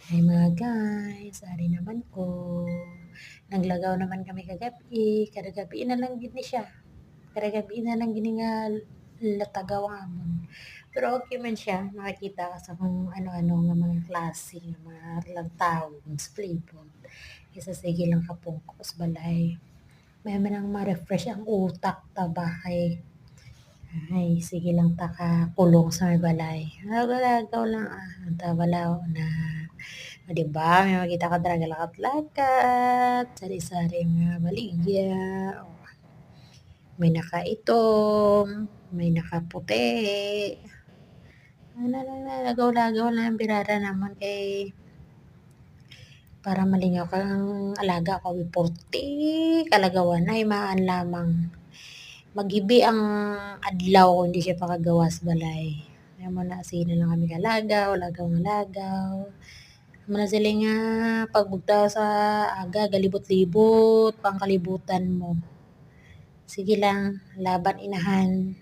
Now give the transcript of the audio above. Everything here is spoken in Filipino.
Hi mga guys, ari naman ko. Naglagaw naman kami kagabi, kada gabi na lang gid ni siya. Kada gabi na lang gini nga latagaw amon. Pero okay man siya, makakita ka sa kung ano-ano nga mga klase nga mga lagtawon sa palibot. Kaysa sige lang kapungkos balay. May man ang ma-refresh ang utak ta ba ay sige lang ta ka kulong sa may balay. Lagaw lang anta balaw na. O, 'di ba may makita ka talaga lakat-lakat, sari-sari mga baligya, o may nakaitom, may nakaputi. Ano lang na lagaw-lagaw lang ang birara naman kay para malingaw kang alaga ko porti kalagawan ay maan lamang. Magibi ang adlaw kung hindi siya pakagawas balay. Kaya mo na sige lang kami kalagaw, lagaw nga lagaw. Amo na sila nga pagbugtaw sa aga galibot-libot pang kalibutan mo. Sige lang, laban inahan.